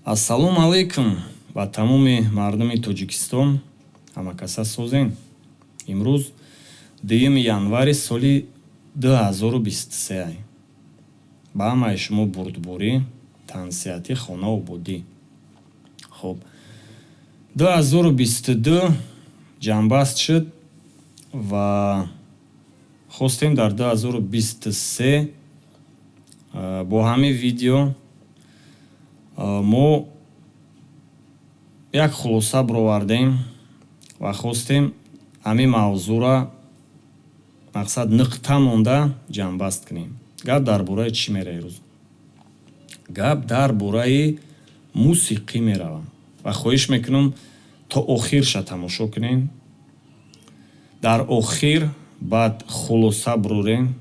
Ассалому алейкум ба тамоми мардуми Тоҷикистон. Ҳамакаса созен. Имрӯз 2 январи соли 2023 ба ҳамаи шумо бурдборӣ, тансиҳатӣ, хона ободӣ. Хуб, 2022 ҷанбаст шуд ва хостем дар 2023 бо ҳамин видео мо як хулоса бировардем ва хостем ҳамин мавзӯъро мақсад нуқта монда ҷанбаст кунем. Гап дар бораи чӣ меравад рӯз? Гап дар бораи мусиқӣ меравад ва хоҳиш мекунам то охирша тамошо кунем. Дар охир баъд хулоса бирорем.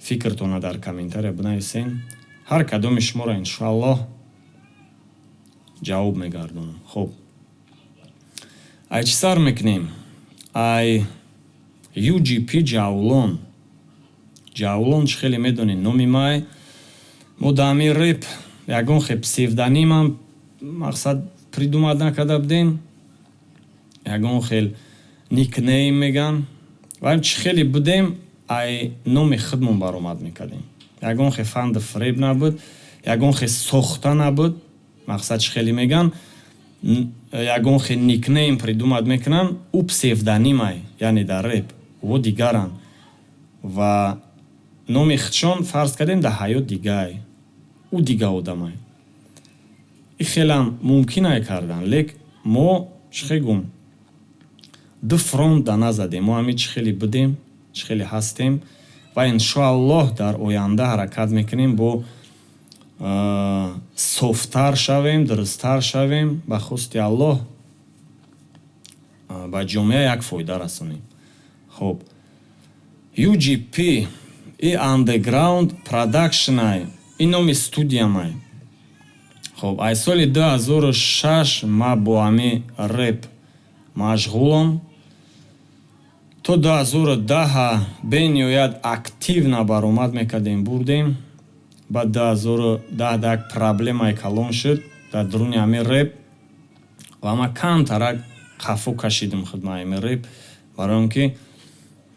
Фикртона дар комментария бинависен. ҳар кадоми шуморо иншоаллоҳ ҷавоб мегардонам. Хуб, ай чӣ сар мекунем? Ай UGP ҷавлон. Ҷавлон чӣ хеле медонед номи май. мо дар ҳамин рэп ягон хел псевдонимам мақсад придумат накарда будем. Ягон хел никнейм меган. Вале чӣ хеле будем, ай номи худмон баромад мекардем. Ягон хел фанду фреб набуд, ягон хел сохта набуд. Мақсад чӣ хеле меган, ягон хел никнейм придумат мекунан, ӯ псевдонимай, яъне дар рэп во дигаран ва номи худшон фарз кардем дар ҳаёт дигай, ӯ дига одамай. И хелам мумкинай кардан, лек мо чӣ хел гум ду фронт да назадем. Мо ҳамин чӣ хеле будем, чӣ хеле ҳастем ва иншоаллоҳ дар оянда ҳаракат мекунем бо софтар шавем, дурусттар шавем, ба хусти Аллоҳ ба ҷомеа як фоида расонем. Хуб, UGP и Underground Production, ин номи студиямай. Хуб, ай соли 2006 ма бо ҳамин рэп машғулам. То 2010 бениҳоят активна баромад мекардем, бурдем. Баъд 2010 як проблемаи калон шуд дар дуруни ҳамин рэп ва ман камтарак қафо кашидам хидмати ҳамин рэп, барои он ки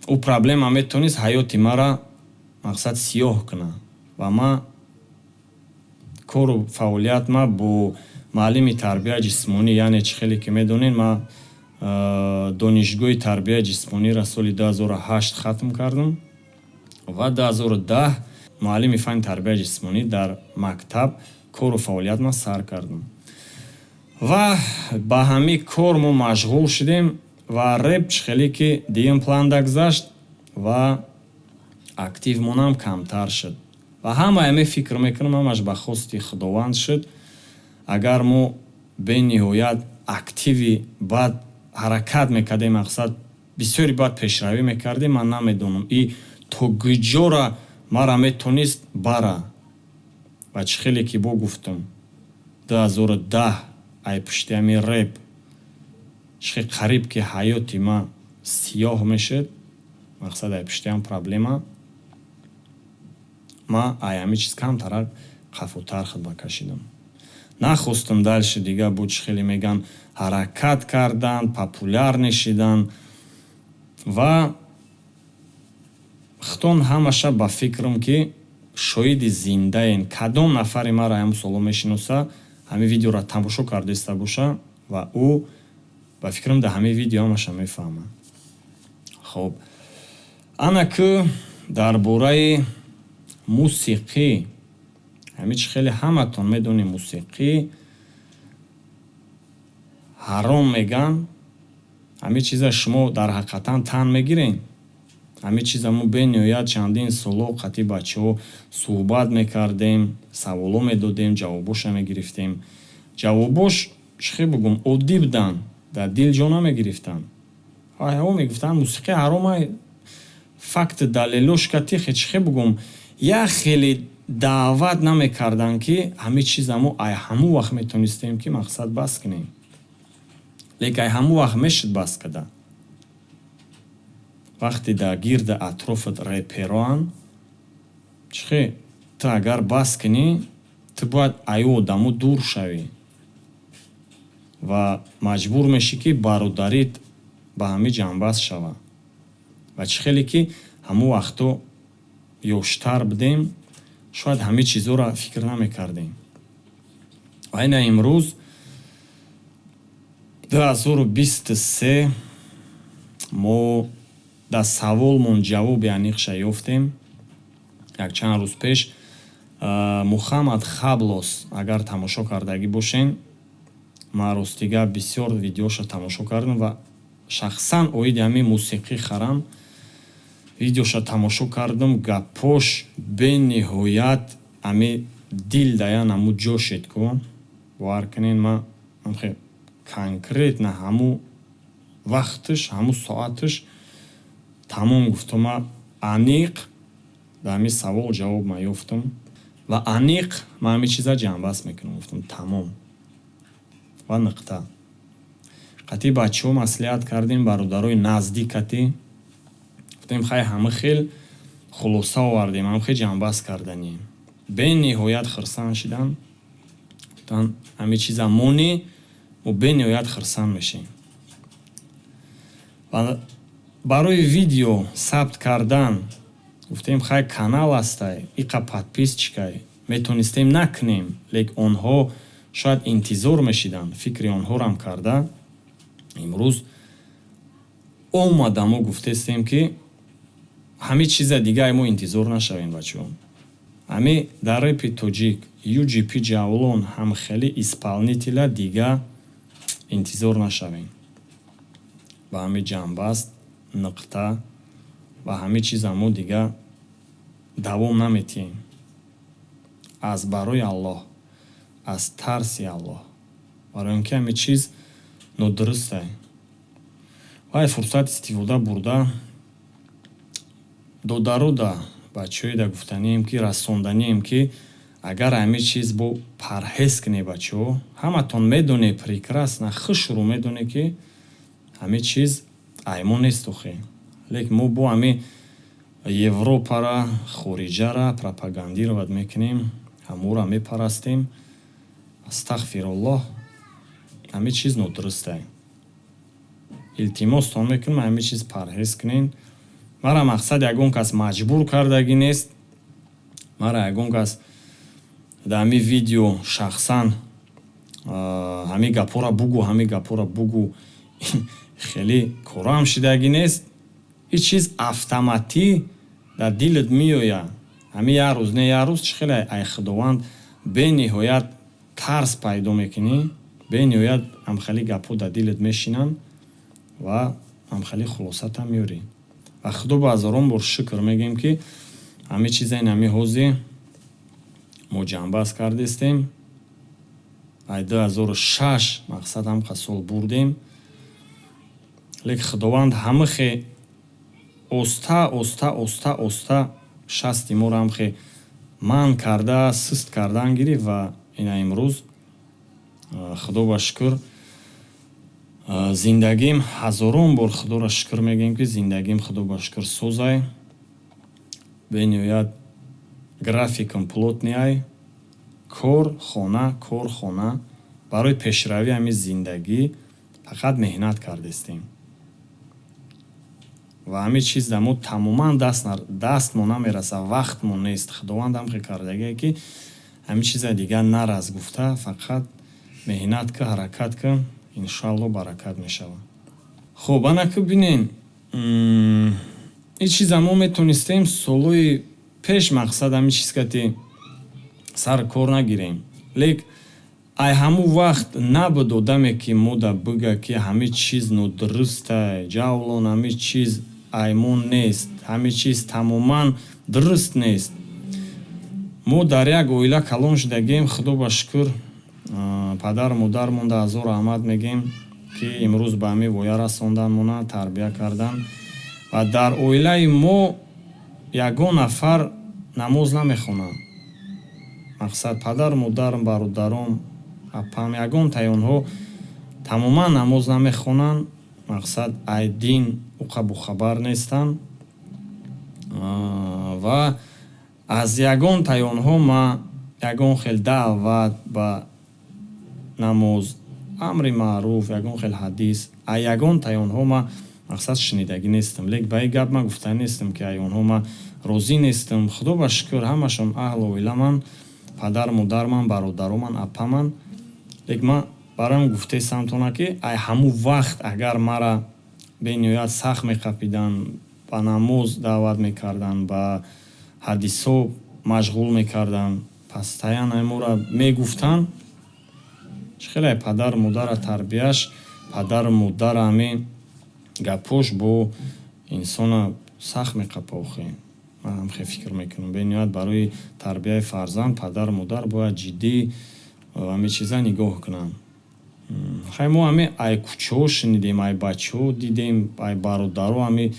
ӯ проблема метавонист ҳаёти маро мақсад сиёҳ кунад ва ман кору фаъолият ма бо муаллими тарбияи ҷисмонӣ, яъне чӣ хеле ки медонед, ман донишгоҳи тарбияи ҷисмониро соли 2008 хатм кардам ва 2010 муаллими фанни тарбияи ҷисмонӣ дар мактаб кору фаъолиятма сар кардам. Ва ба ҳамин кор мо машғул шудем ва рэп чӣ хеле ки дигим планда гузашт ва активмонам камтар шуд. Ва ҳамаи ҳамин фикр мекунам, ҳамаш ба хости худованд шуд. Агар мо бениҳоят активи баъд ҳаракат мекардем, мақсад бисёри баъд пешравӣ мекардем, ман намедонам и то куҷора мара метавонист бара. Ва чӣ хеле ки бо гуфтам 2010 ай пушти ҳамин рэп чӣ хел қариб ки ҳаёти ман сиёҳ мешуд, мақсад ай пушти ҳам проблема, ман ай ҳамин чиз камтарак қафотар хидма кашидам. Нахостам дальше дига бо чӣ хеле меган ҳаракат кардан, популяр шидан ва хитон ҳамаша ба фикрам ки шоҳиди зиндаен. Кадом нафари маро ҳамин соло мешиноса, ҳамин видеоро тамошо кардаиста боша ва ӯ ба фикрам дар ҳамин видео ҳамаша мефаҳмад. Хуб, ана ку дар бораи мусиқӣ, ҳамин чӣ хеле ҳаматон медонем мусиқӣ ҳаром меган. ҳамин чиза шумо дар ҳақиқатан тан мегирен. ҳамин чиза мо бениҳоят чандин соло қатъи бачаҳо суҳбат мекардем, саволо медодем, ҷавобоша мегирифтем. Ҷавобош чӣ хел бигӯм оддӣ будан, дар дил ҷо намегирифтанд. ҳо мегуфтанд мусиқӣ ҳаромай, факти далелош катихе, чӣ хел бигӯм, як хеле даъват намекарданд ки ҳамин чиза мо ай ҳамун вақт метавонистем ки мақсад бас кунем. Лек ай ҳамун вақт мешуд бас када. Вақте дар гирда атрофат рэпероан, чӣ хел ту агар бас кунӣ, ту бояд аю одаму дур шавӣ ва маҷбур мешӣ ки бародарит ба ҳамин ҷанбаст шава. ва чӣ хеле ки ҳамун вақто ёштар будем, шояд ҳамин чизҳоро фикр намекардем. ва ина имрӯз 2023 мо дар саволмон ҷавоби аниқша ёфтем. якчанд рӯз пеш Мухаммад Хаблос, агар тамошо кардагӣ бошен, ман ростига бисёр видеоша тамошо кардам ва шахсан оиди ҳамин мусиқӣ харам видеоша тамошо кардам. гапош бениҳоят ҳамин дил даян ҳамун ҷошед ку бовар кунед, ман конкретно ҳамун вақташ ҳамун соаташ тамом гуфтам, аниқ дар ҳамин савол ҷавоб ман ёфтам ва аниқ ман ҳамин чиза ҷанбаст мекунам. гуфтам тамом ва нуқта. қатъи бачаҳо маслиҳат кардем, бародарои наздикатӣ гуфтем хай ҳама хел хулоса овардем, ҳама хел ҷанбаст карданӣ. бениҳоят хирсан шидан. гуфтан ҳамин чиза монӣ, мо бениҳоят хирсан мешем. ва барои видео сабт кардан гуфтем хай канал астай, иқа подпис чикай, метонистем накунем, лек онҳо шояд интизор мешиданд. фикри онҳорам карда имрӯз омада мо гуфтестем ки ҳамин чиза дига мо интизор нашавем. бачаҳо ҳамин дар репи тоҷик UGP ҷавлон ҳамхели исполнителя дига интизор нашавем. ба ҳамин ҷанбаст нуқта ва ҳамин чиза мо дига давом наметиҳем. аз барои Аллоҳ, аз тарси Аллоҳ, барои он ки ҳамин чиз нодурустай. вай фурсат истифода бурда додаруда бачаҳое да гуфтанием ки расонданием ки агар ҳамин чиз бо парҳез кунед бачаҳо, ҳаматон медонед прекрасно, хушрӯ медонед ки ҳамин чиз аймон нест охе. лекин мо бо ҳамин Европара, хориҷара пропагандировать мекунем, ҳамуро мепарастем. астағфируллоҳ, ҳамин чиз нодурустай. илтимостон мекунам ҳамин чиз парҳез кунен. мара мақсад ягон кас маҷбур кардагӣ нест. мара ягон кас дар ҳамин видео шахсан ҳамин гапора бугӯ, ҳамин гапора бугӯ хеле корам шидагӣ нест. ин чиз автоматӣ дар дилат меояд. ҳамин як рӯз не як рӯз чӣ хеле ай худованд бениҳоят тарс пайдо мекунӣ, бениҳоят ҳамхели гапҳо дар дилат мешинанд ва ҳамхели хулосата меёрӣ. ва худо ба ҳазорон бор шукр мегӯем ки ҳамин чиза ин ҳамин ҳозир мо ҷанбаст кардестем. ай 2006 мақсад ҳамқа сол бурдем. лек худованд ҳамахе оста оста оста оста шасти моро ҳамхе манъ карда, суст кардан гирифт ва ина имрӯз худо ба шукр зиндагим ҳазорон бор худоро шукр мегӯем ки зиндагим худо ба шукр созай. бениҳоят графикам плотни ай. кор хона барои пешравии ҳамин зиндагӣ фақат меҳнат кардестем. ва ҳамин чиз дар мо тамоман дастмон намераса, вақтмон нест. худованд ҳамхе кардагие ки ҳамин чиза дигар нараз гуфта, фақат меҳнат ка, ҳаракат ка, иншоалло баракат мешавад. хуб ана ки бинен ин чиза мо метонистем солҳои пеш мақсад ҳамин чиз кати сар кор нагирем. лек ай ҳамун вақт набуд одаме ки мода бига ки ҳамин чиз нодурустай, ҷавлон ҳамин чиз аймон нест, ҳамин чиз тамоман дуруст нест. мо дар як оила калон шудагем. худо ба шукр падару модармон да ҳазор раҳмат мегем ки имрӯз ба ҳамин воя расондан мона, тарбия кардан. ва дар оилаи мо ягон нафар намоз намехонанд. мақсад падару модарам, бародаром, апам, ягонтаи онҳо тамоман намоз намехонанд. мақсад ай дин уқа бохабар нестанд. ва аз ягонтаи онҳо ма ягон хел даъват ба намоз, амри маъруф, ягон хел ҳадис, ягон таёнҳо ма мақсад шинидагӣ нестам. Лек ба ин гап ма гуфта нестам ки аёнҳо ма розӣ нестам. Худо ба шукр ҳамашон аҳлу оиламан, падар модарман, бародароман, апаман. Лек ма барам гуфтесамтона ки ай ҳамун вақт агар мара бениҳоят сахт меқапидан, ба намоз даъват мекардан, ба ҳадисҳо машғул мекардан, пас таян амора мегуфтан, чӣ хеле падар модара тарбияш, падар модара ҳамин гапош бо инсона сахт меқапа. охе ман ҳамхе фикр мекунам бениҳоят барои тарбияи фарзанд падар модар бояд ҷиддӣ ҳамин чиза нигоҳ кунанд. хай мо ҳамин ай кӯчаҳо шинидем, ай бачаҳо дидем, ай бародаро ҳамин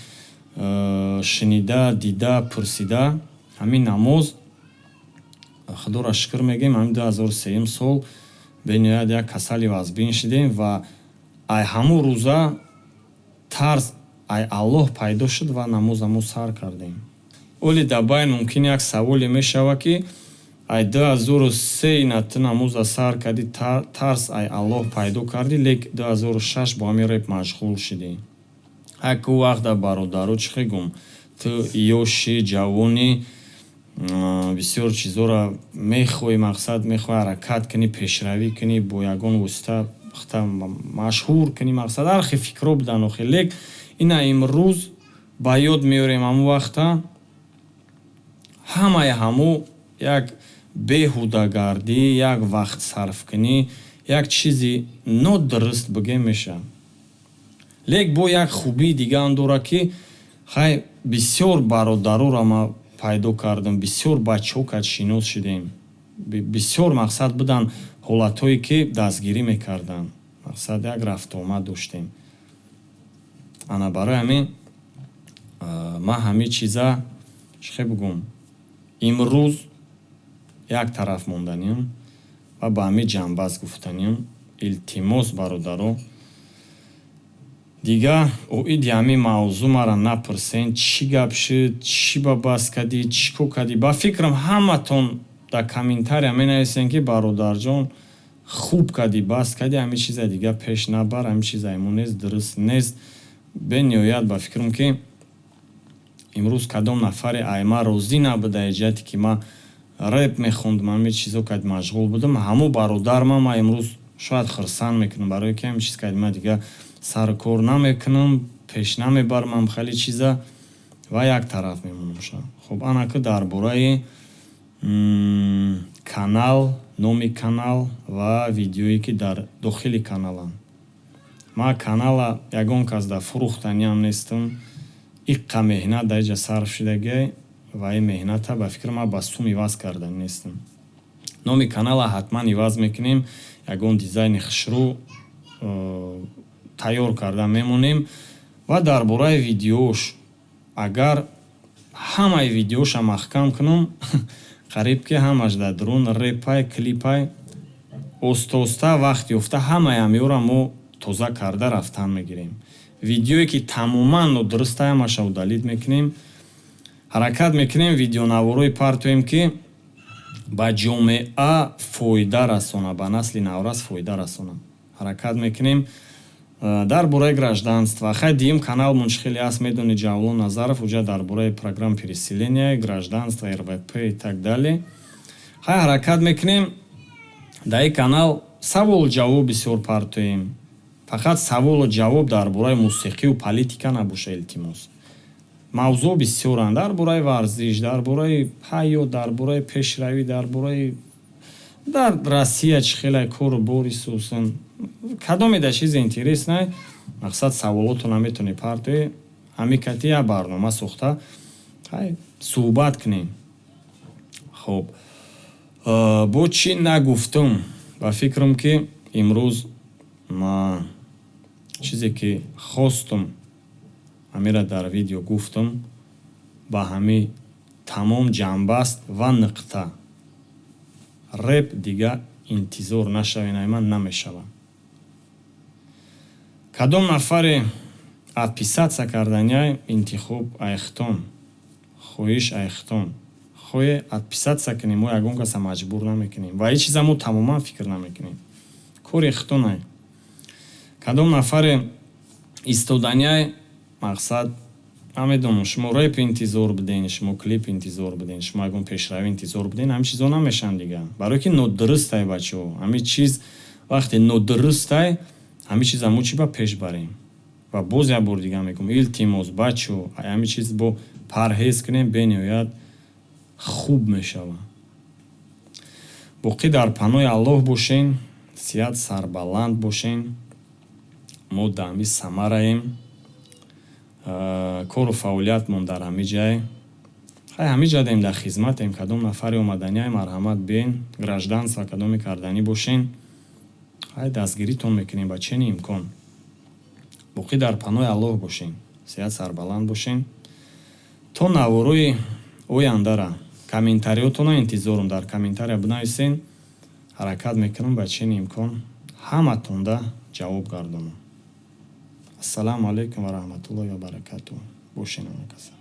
шинида, дида, пурсида, ҳамин намоз худоро шукр мегем. ҳамин 2003 сол бениҳоят як касали вазбин шидем ва ай ҳамун рӯза тарс ай Аллоҳ пайдо шуд ва намозамо сар кардем. оли дабайн мумкин як саволе мешава ки ай 2003 ина ту намоза сар карди, тарс ай Аллоҳ пайдо карди, лек 2006 бо ҳамин реп машғул шидӣ. ҳаку вақта бародаро чӣ хегум, ту ёши ҷавони бисёр чизора мехоҳӣ, мақсад мехоҳӣ ҳаракат кунӣ, пешравӣ кунӣ, бо ягон восита машҳур кунӣ, мақсад ҳар хел фикро будан. охе лек ина имрӯз ба ёд меорем ҳамун вақта ҳамаи ҳаму як беҳудагардӣ, як вақтсарфкунӣ, як чизи нодуруст бигем мешавад. лек бо як хубии дигаам дорад ки хай бисёр бародароро ма пайдо кардам, бисёр бачаҳо ка шинос шидем, бисёр мақсад будан ҳолатҳое ки дастгирӣ мекарданд, мақсад як рафтуомад доштем. ана барои ҳамин ман ҳамин чиза чӣ хе бигӯм, имрӯз як тараф монданиям ва ба ҳамин ҷанбаст гуфтаниям. илтимос бародаро дигар оиди ҳамин мавзӯъ мара напурсен, чӣ гап шуд, чӣ ба бас кардӣ, чӣ кор кардӣ. ба фикрам ҳаматон дар комментария менависен ки бародарҷон хуб кардӣ, бас кардӣ, ҳамин чиза дигар пеш набар, ҳамин чиза имон нест, дуруст нест. бениҳоят ба фикрам ки имрӯз кадом нафаре ай ма розӣ набуда аз ҷиҳати ки ма реп мехондам, ҳамин чизо кард машғул будам. ҳамун бародарма ма имрӯз шояд хурсанд мекунам барое ки ҳамин чиз кард ма дигар сару кор намекунам, пеш намебармам хеле чиза ва як тараф мемонам. хуб анаку дар бораи канал, номи канал ва видеое ки дар дохили каналанд. ма канала ягон кас дар фурӯхтаниам нестам. иққа меҳнат дар инҷа сарф шудагӣ ва ин меҳната ба фикр ма ба сум иваз кардан нестам. номи канала ҳатман иваз мекунем, ягон дизайни хушрӯ тайёр карда мемонем. ва дар бораи видеош агар ҳамаи видеоша маҳкам кунам қариб ки ҳамаш дар дрон репай, клипай оста вақт ёфта ҳамаи ҳамеёра мо тоза карда рафтан мегирем. видеое ки тамоман нодуруста ҳамаша удалит мекунем. ҳаракат мекунем видеонаворои партоем ки ба ҷомеа фоида расона, ба насли наврас фоида расона. ҳаракат мекунем дар бораи гражданство. хай дигим каналмон чӣ хеле аст медонед, Ҷавлон Назаров, уҷа дар бораи программа переселения, гражданство, РВП и так далее. хай ҳаракат мекунем дар ин канал саволу ҷавоб бисёр партоем. фақат саволу ҷавоб дар бораи мусиқию политика набоша, илтимос. мавзӯъ бисёранд дар бораи варзиш, дар бораи ҳаёт, дар бораи пешравӣ, дар бораи дар Россия чӣ хеле кору бори сусон, кадомеда чизи интереснай, мақсад саволотона метавонӣ партоӣ. ҳамин кати як барнома сохта хай суҳбат кунем. хуб бо чӣ нагуфтум, ба фикрам ки имрӯз ма чизе ки хостум ҳамира дар видео гуфтум ба ҳамин тамом ҷанбаст ва нуқта. реп дига интизор нашавен, ай ман намешавам. кадом нафаре отписаться кардания интихоб айхтон, хоҳиш айхтон, хоҳе отписаться кунем, мо ягон каса маҷбур намекунем ва ҳеҷ чиза мо тамоман фикр намекунем. Кори худтонай. Кадом нафаре истоданияй мақсад намедонам, шумо рэп интизор будем, шумо клип интизор будем, шумо ягон пешравӣ интизор будем, ҳамин чизо намешаванд дига. Барое ки нодурустай бачаҳо. Ҳамин чиз вақте нодурустай, ҳамин чиз ҳамо чӣ ба пеш барем. Ва боз як бор дига мегӯям, илтимос бачаҳо, ҳамин чиз бо парҳез кунем, бениҳоят хуб мешавад. боқӣ дар паноҳи Аллоҳ бошен, сиҳат сарбаланд бошен. мо дар ҳамин самараем, кору фаъолиятмон дар ҳамин ҷай. ҳамин ҷа даем дар хизматем, кадом нафаре омаданияй марҳамат бен, гражданство кадоме карданӣ бошен, дастгиритон мекунем ба ченин имкон. боқӣ дар паноҳи Аллоҳ бошен, сиҳат сарбаланд бошен. То наворои ояндара комментариётонро интизорум, дар комментария бинависен, ҳаракат мекунам ба ченин имкон ҳаматонда ҷавоб гардонам. ассалому алайкум ва раҳматуллоҳи ва баракатуҳ. бошен ҳама каса.